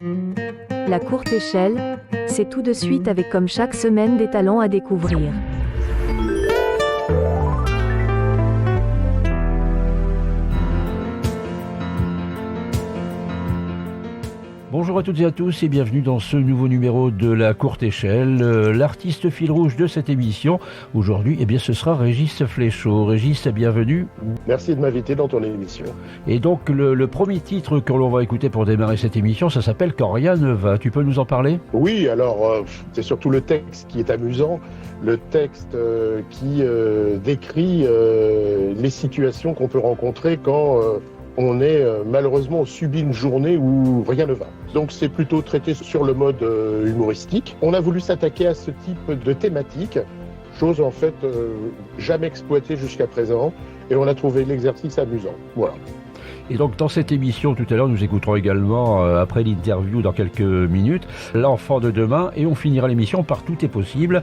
La courte échelle, c'est tout de suite avec comme chaque semaine des talents à découvrir. Bonjour à toutes et à tous et bienvenue dans ce nouveau numéro de La Courte Échelle. L'artiste fil rouge de cette émission, aujourd'hui, ce sera Régis Fléchaud. Régis, bienvenue. Merci de m'inviter dans ton émission. Et donc, le premier titre que l'on va écouter pour démarrer cette émission, ça s'appelle « Quand rien ne va ». Tu peux nous en parler ? Oui, alors, c'est surtout le texte qui est amusant. Le texte qui décrit les situations qu'on peut rencontrer quand... on est malheureusement subi une journée où rien ne va. Donc c'est plutôt traité sur le mode humoristique. On a voulu s'attaquer à ce type de thématique, chose en fait jamais exploitée jusqu'à présent, et on a trouvé l'exercice amusant. Voilà. Et donc dans cette émission, tout à l'heure, nous écouterons également, après l'interview dans quelques minutes, L'enfant de demain, et on finira l'émission par Tout est possible.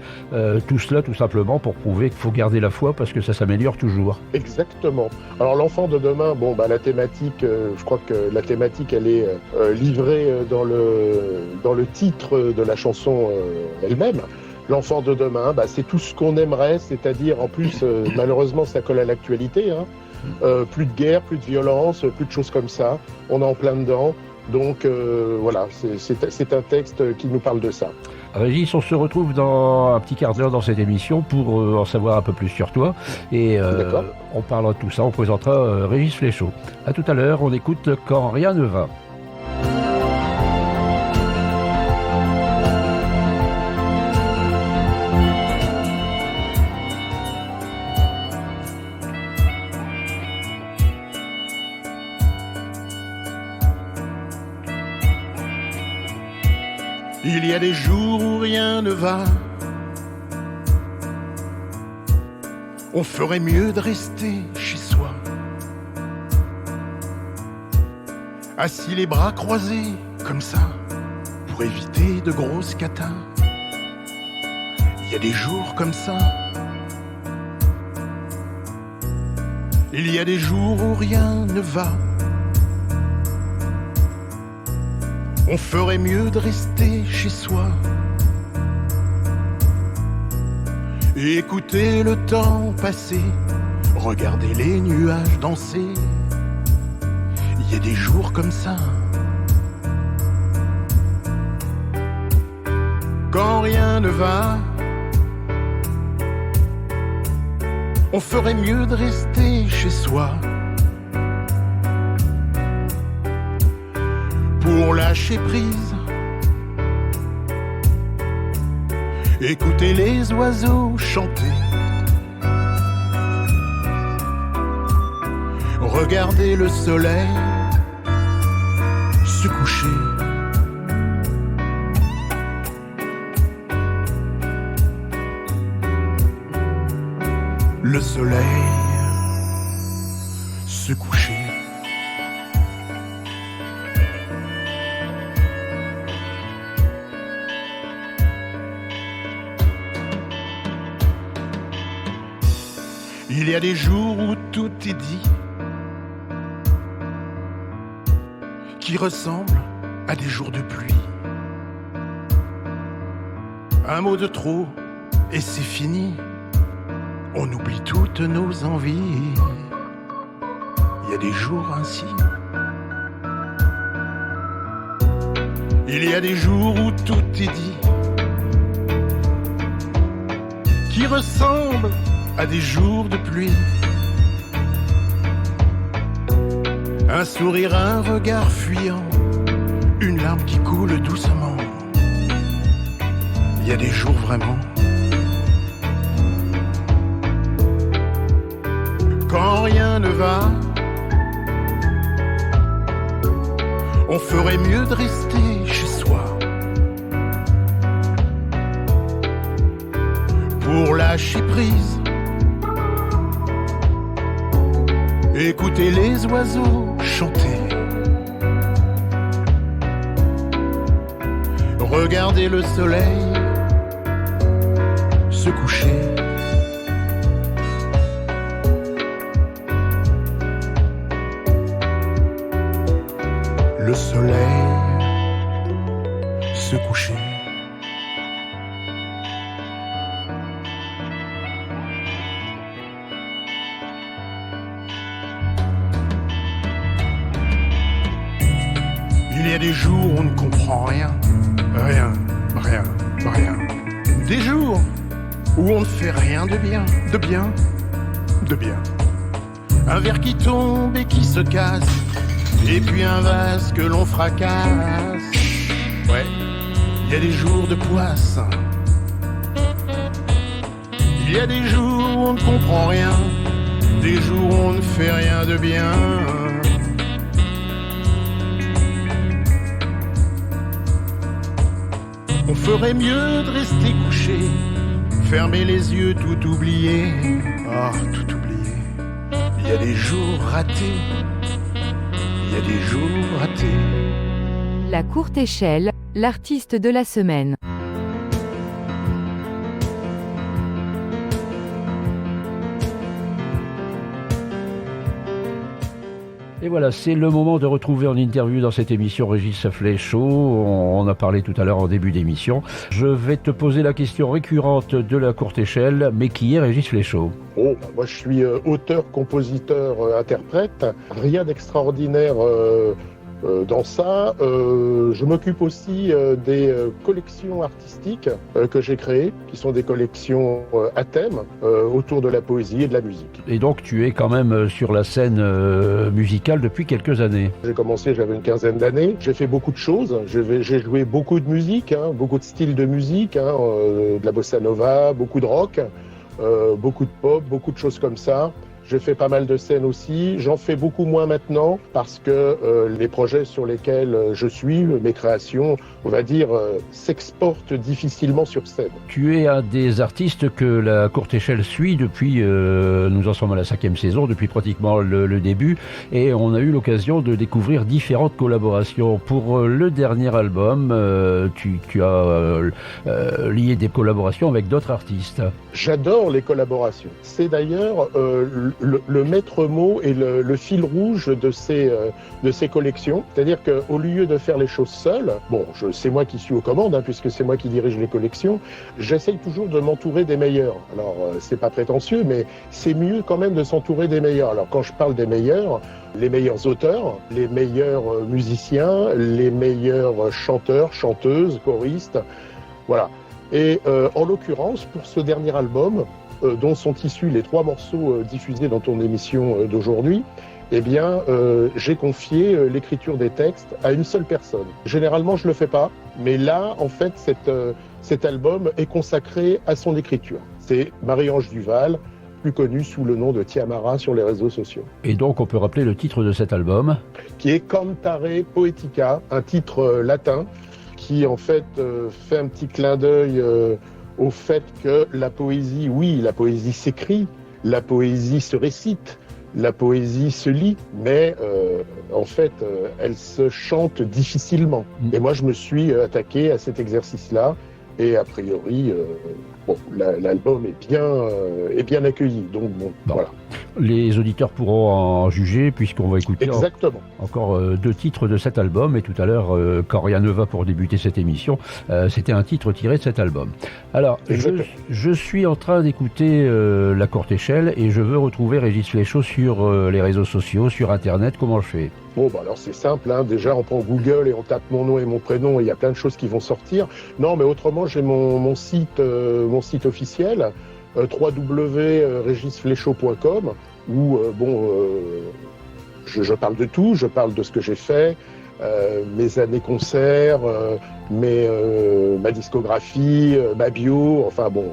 Tout cela tout simplement pour prouver qu'il faut garder la foi parce que ça s'améliore toujours. Exactement. Alors l'enfant de demain, la thématique, je crois que la thématique elle est livrée dans le titre de la chanson elle-même. L'enfant de demain, c'est tout ce qu'on aimerait, c'est-à-dire en plus malheureusement ça colle à l'actualité, hein. Plus de guerre, plus de violence, plus de choses comme ça. On est en plein dedans. Donc voilà, c'est un texte qui nous parle de ça. Régis, on se retrouve dans un petit quart d'heure dans cette émission pour en savoir un peu plus sur toi. Et on parlera de tout ça, on présentera Régis Fléchaud. À tout à l'heure, on écoute Quand rien ne va. Il y a des jours où rien ne va. On ferait mieux de rester chez soi, assis les bras croisés comme ça, pour éviter de grosses catas. Il y a des jours comme ça. Il y a des jours où rien ne va. On ferait mieux de rester chez soi et écouter le temps passer, regarder les nuages danser. Il y a des jours comme ça. Quand rien ne va, on ferait mieux de rester chez soi pour lâcher prise, écouter les oiseaux chanter, regarder le soleil se coucher. Le soleil se coucher. Il y a des jours où tout est dit, qui ressemblent à des jours de pluie. Un mot de trop et c'est fini. On oublie toutes nos envies. Il y a des jours ainsi. Il y a des jours où tout est dit, qui ressemblent à des jours de pluie. Un sourire, un regard fuyant, une larme qui coule doucement. Il y a des jours vraiment. Quand rien ne va, on ferait mieux de rester chez soi pour lâcher prise, écouter les oiseaux chanter, regarder le soleil se coucher. Le soleil se coucher. Il y a des jours où on ne comprend rien, rien, rien, rien. Des jours où on ne fait rien de bien, de bien, de bien. Un verre qui tombe et qui se casse, et puis un vase que l'on fracasse. Ouais, il y a des jours de poisse. Il y a des jours où on ne comprend rien, des jours où on ne fait rien de bien. On ferait mieux de rester couché, fermer les yeux, tout oublier. Oh, tout oublier. Il y a des jours ratés, il y a des jours ratés. La courte échelle, l'artiste de la semaine. Et voilà, c'est le moment de retrouver en interview dans cette émission Régis Flechaut. On a parlé tout à l'heure en début d'émission. Je vais te poser la question récurrente de la courte échelle, mais qui est Régis Flechaut ? Oh, moi je suis auteur, compositeur, interprète. Rien d'extraordinaire dans ça. Je m'occupe aussi des collections artistiques que j'ai créées, qui sont des collections à thème autour de la poésie et de la musique. Et donc tu es quand même sur la scène musicale depuis quelques années. J'ai commencé, j'avais une quinzaine d'années. J'ai fait beaucoup de choses. J'ai joué beaucoup de musique, beaucoup de styles de musique, de la bossa nova, beaucoup de rock, beaucoup de pop, beaucoup de choses comme ça. J'ai fait pas mal de scènes aussi. J'en fais beaucoup moins maintenant parce que les projets sur lesquels je suis, mes créations, on va dire, s'exportent difficilement sur scène. Tu es un des artistes que la courte échelle suit depuis, nous en sommes à la 5e saison, depuis pratiquement le début, et on a eu l'occasion de découvrir différentes collaborations. Pour le dernier album, tu as lié des collaborations avec d'autres artistes. J'adore les collaborations. C'est d'ailleurs le maître mot et le fil rouge de ces collections. C'est-à-dire qu'au lieu de faire les choses seul, bon, c'est moi qui suis aux commandes, puisque c'est moi qui dirige les collections, j'essaye toujours de m'entourer des meilleurs. Alors, c'est pas prétentieux, mais c'est mieux quand même de s'entourer des meilleurs. Alors, quand je parle des meilleurs, les meilleurs auteurs, les meilleurs musiciens, les meilleurs chanteurs, chanteuses, choristes, voilà. Et en l'occurrence, pour ce dernier album, dont sont issus les 3 morceaux diffusés dans ton émission d'aujourd'hui, eh bien, j'ai confié l'écriture des textes à une seule personne. Généralement, je le fais pas, mais là, en fait, cet album est consacré à son écriture. C'est Marie-Ange Duval, plus connue sous le nom de Tiamara sur les réseaux sociaux. Et donc, on peut rappeler le titre de cet album ? Qui est Cantare Poetica, un titre latin qui, en fait, fait un petit clin d'œil au fait que la poésie, oui, la poésie s'écrit, la poésie se récite, la poésie se lit, mais en fait, elle se chante difficilement. Et moi, je me suis attaqué à cet exercice-là, et a priori, l'album est bien accueilli. Donc bon, voilà. Les auditeurs pourront en juger puisqu'on va écouter encore 2 titres de cet album. Et tout à l'heure, quand rien ne va pour débuter cette émission, c'était un titre tiré de cet album. Alors, je suis en train d'écouter La Courte Échelle et je veux retrouver Régis Flechaut sur les réseaux sociaux, sur Internet. Comment je fais ? Bon, alors c'est simple, déjà on prend Google et on tape mon nom et mon prénom et il y a plein de choses qui vont sortir. Non, mais autrement, j'ai mon site officiel, www.regisflechaut.com, où je parle de tout, je parle de ce que j'ai fait, mes années concerts, ma discographie, ma bio, enfin bon...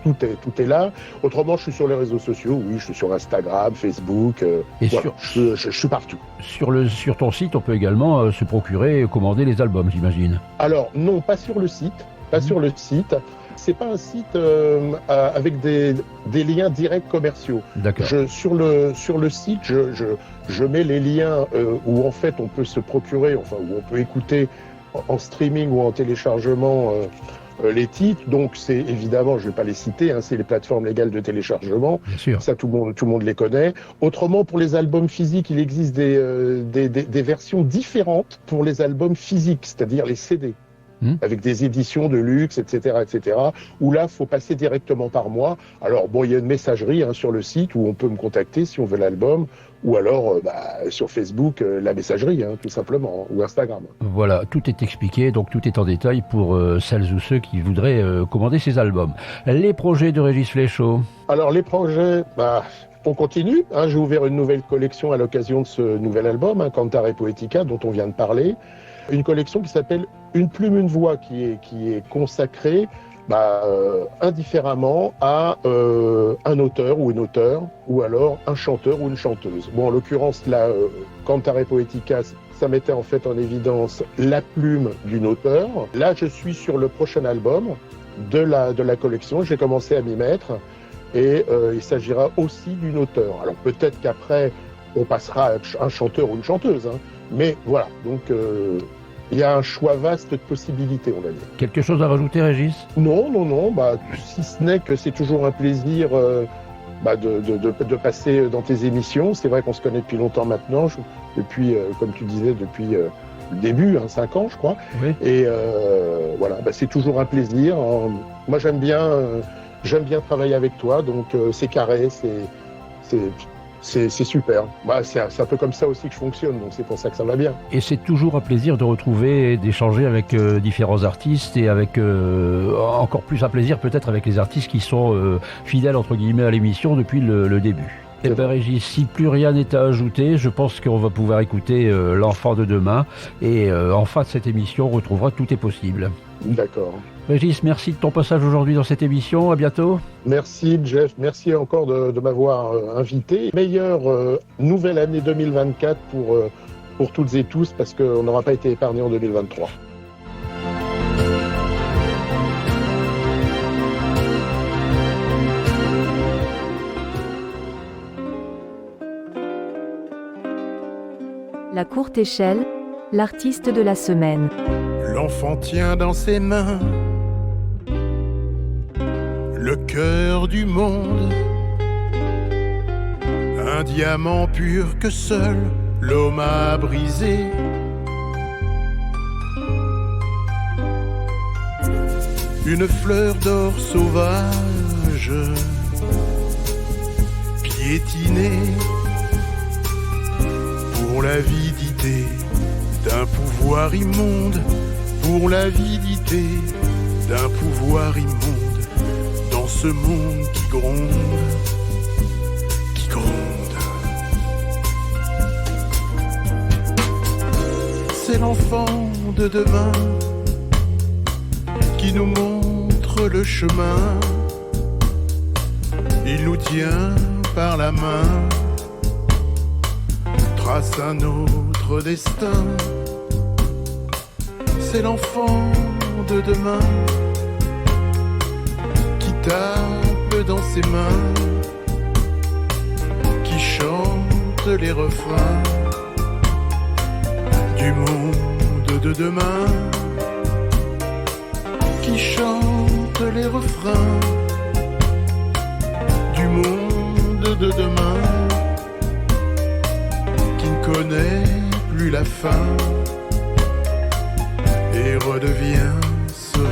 Tout est là. Autrement, je suis sur les réseaux sociaux. Oui, je suis sur Instagram, Facebook. Et voilà, je suis partout. Sur ton site, on peut également se procurer et commander les albums, j'imagine. Alors, non, pas sur le site. Sur le site. C'est pas un site avec des liens directs commerciaux. D'accord. Sur le site, je mets les liens où en fait on peut se procurer, enfin où on peut écouter en streaming ou en téléchargement. Les titres, donc c'est évidemment, je ne vais pas les citer, c'est les plateformes légales de téléchargement. Bien sûr. Ça, tout le monde les connaît. Autrement, pour les albums physiques, il existe des versions différentes pour les albums physiques, c'est-à-dire les CD. avec des éditions de luxe, etc., où là, faut passer directement par moi. Alors bon, il y a une messagerie sur le site où on peut me contacter si on veut l'album, ou alors sur Facebook, la messagerie, tout simplement, ou Instagram. Voilà, tout est expliqué, donc tout est en détail pour celles ou ceux qui voudraient commander ces albums. Les projets de Régis Fléchaud. Alors les projets, on continue. J'ai ouvert une nouvelle collection à l'occasion de ce nouvel album, Cantar et Poetica, dont on vient de parler. Une collection qui s'appelle Une plume, une voix, qui est consacrée indifféremment à un auteur ou une auteure, ou alors un chanteur ou une chanteuse. Bon, en l'occurrence, là, Cantar et Poetica, ça mettait en fait en évidence la plume d'une auteure. Là, je suis sur le prochain album de la collection. J'ai commencé à m'y mettre. Et il s'agira aussi d'une auteure. Alors peut-être qu'après, on passera à un chanteur ou une chanteuse. Mais voilà, donc il y a un choix vaste de possibilités, on va dire. Quelque chose à rajouter, Régis ? Non, si ce n'est que c'est toujours un plaisir de passer dans tes émissions. C'est vrai qu'on se connaît depuis longtemps maintenant, depuis, comme tu disais, depuis le début, 5 ans, je crois. Oui. Et voilà, c'est toujours un plaisir. Moi, j'aime bien travailler avec toi, donc c'est carré, c'est super. C'est un peu comme ça aussi que je fonctionne, donc c'est pour ça que ça va bien. Et c'est toujours un plaisir de retrouver et d'échanger avec différents artistes, et avec encore plus un plaisir peut-être avec les artistes qui sont fidèles entre guillemets à l'émission depuis le début. Eh bien Régis, si plus rien n'est à ajouter, je pense qu'on va pouvoir écouter L'Enfant de demain, et en fin de cette émission, on retrouvera Tout est possible. D'accord. Régis, merci de ton passage aujourd'hui dans cette émission. À bientôt. Merci Jeff, merci encore de m'avoir invité. Meilleure nouvelle année 2024 pour toutes et tous, parce qu'on n'aura pas été épargnés en 2023. La courte échelle, l'artiste de la semaine. L'enfant tient dans ses mains le cœur du monde, un diamant pur que seul l'homme a brisé. Une fleur d'or sauvage, piétinée pour l'avidité d'un pouvoir immonde, pour l'avidité d'un pouvoir immonde. Dans ce monde qui gronde, qui gronde. C'est l'enfant de demain qui nous montre le chemin. Il nous tient par la main, trace un autre destin. C'est l'enfant de demain tape dans ses mains, qui chante les refrains du monde de demain, qui chante les refrains du monde de demain, qui ne connaît plus la fin et redevient serein.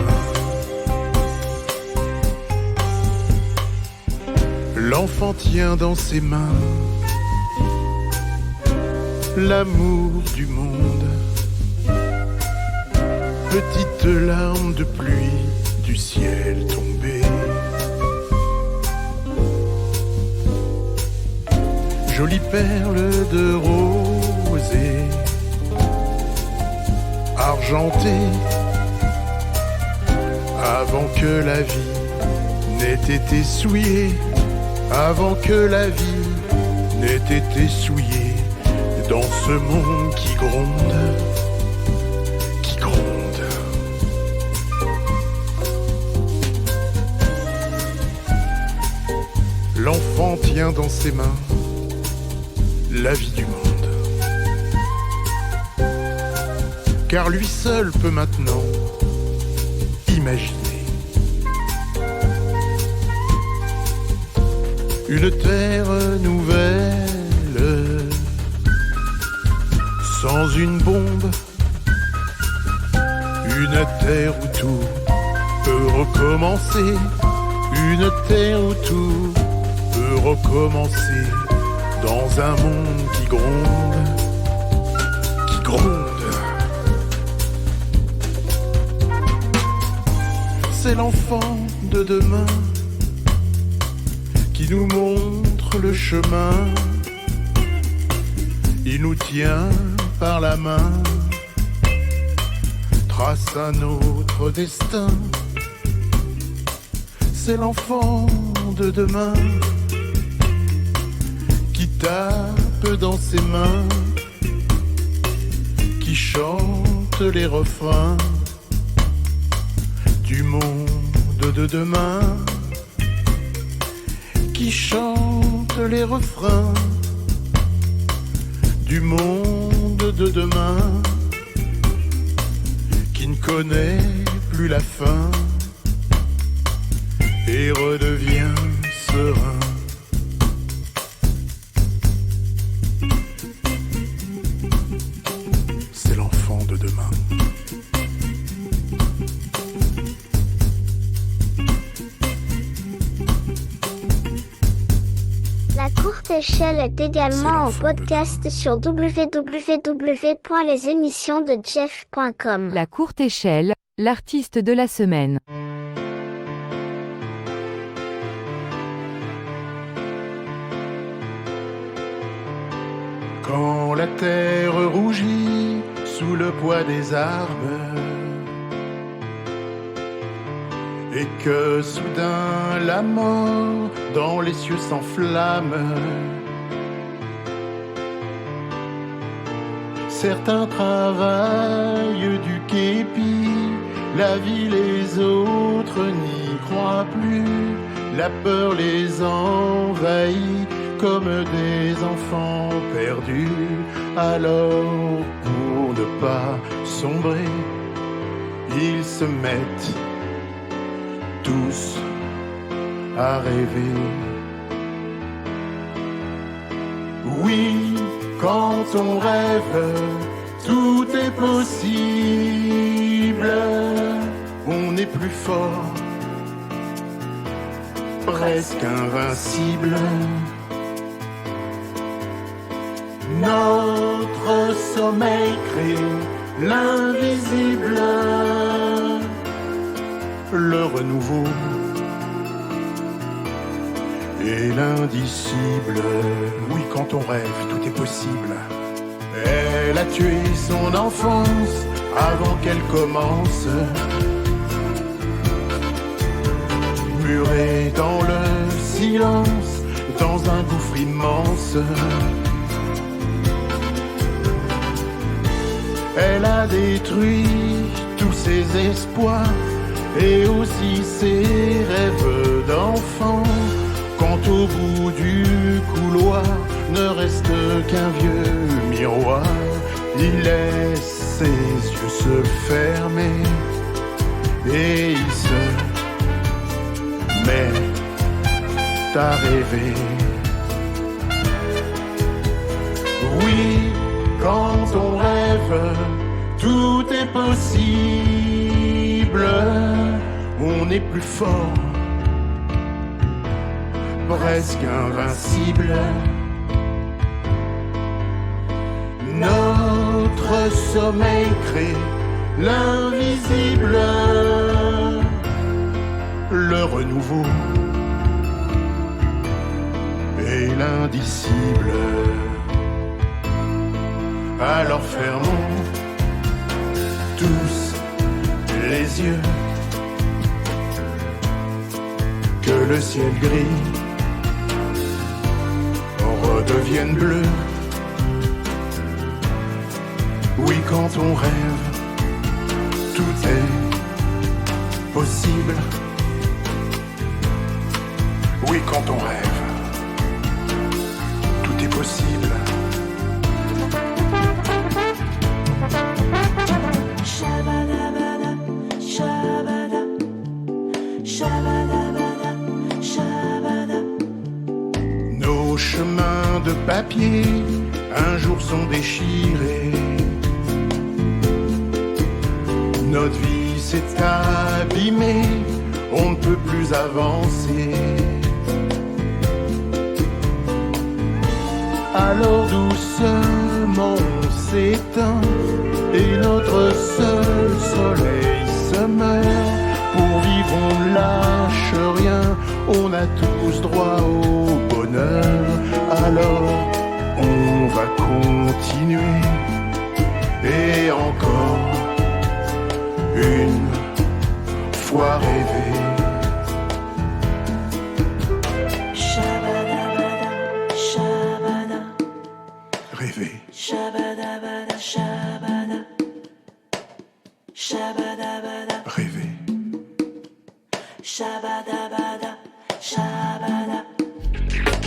L'enfant tient dans ses mains l'amour du monde, petite larme de pluie du ciel tombée, jolie perle de rosée, argentée, avant que la vie n'ait été souillée. Avant que la vie n'ait été souillée dans ce monde qui gronde, qui gronde. L'enfant tient dans ses mains la vie du monde, car lui seul peut maintenant imaginer une terre nouvelle, sans une bombe, Une terre où tout peut recommencer. Une terre où tout peut recommencer. Dans un monde qui gronde, qui gronde. C'est l'enfant de demain qui nous montre le chemin. Il nous tient par la main, trace un autre destin. C'est l'enfant de demain qui tape dans ses mains, qui chante les refrains du monde de demain, qui chante les refrains du monde de demain, qui ne connaît plus la fin et redevient serein. C'est l'enfant de demain. La courte échelle est également en podcast sur www.lesémissionsdejeff.com. La courte échelle, l'artiste de la semaine. Quand la terre rougit sous le poids des arbres et que soudain la mort dans les cieux s'enflamme, certains travaillent du képi, la vie les autres n'y croient plus, la peur les envahit comme des enfants perdus. Alors pour ne pas sombrer, ils se mettent tous à rêver. Oui, quand on rêve, tout est possible. On est plus fort, presque invincible. Notre sommeil crée l'invisible, le renouveau et l'indicible. Oui, quand on rêve, tout est possible. Elle a tué son enfance avant qu'elle commence, murée dans le silence, dans un gouffre immense. Elle a détruit tous ses espoirs et aussi ses rêves d'enfant. Quand au bout du couloir ne reste qu'un vieux miroir, il laisse ses yeux se fermer et il se met à rêver. Oui, quand on rêve, tout est possible. On est plus fort, presque invincible. Notre sommeil crée l'invisible, le renouveau et l'indicible. Alors fermons tous les yeux, que le ciel gris redevienne bleu. Oui, quand on rêve, tout est possible. Oui, quand on rêve, tout est possible. Nos chemins de papier un jour sont déchirés. Notre vie s'est abîmé, on ne peut plus avancer. Alors doucement on s'éteint et notre seul soleil se meurt. Pour vivre on lâche rien, on a tous droit au bonheur. Alors on va continuer et encore une fois rêver. Shabadabada, shabada. Rêver. Shabadabada, shabada. Shabadabada, Rêver. shabadabada, shabada.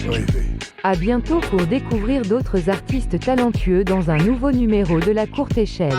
Rêver. À bientôt pour découvrir d'autres artistes talentueux dans un nouveau numéro de La Courte Échelle.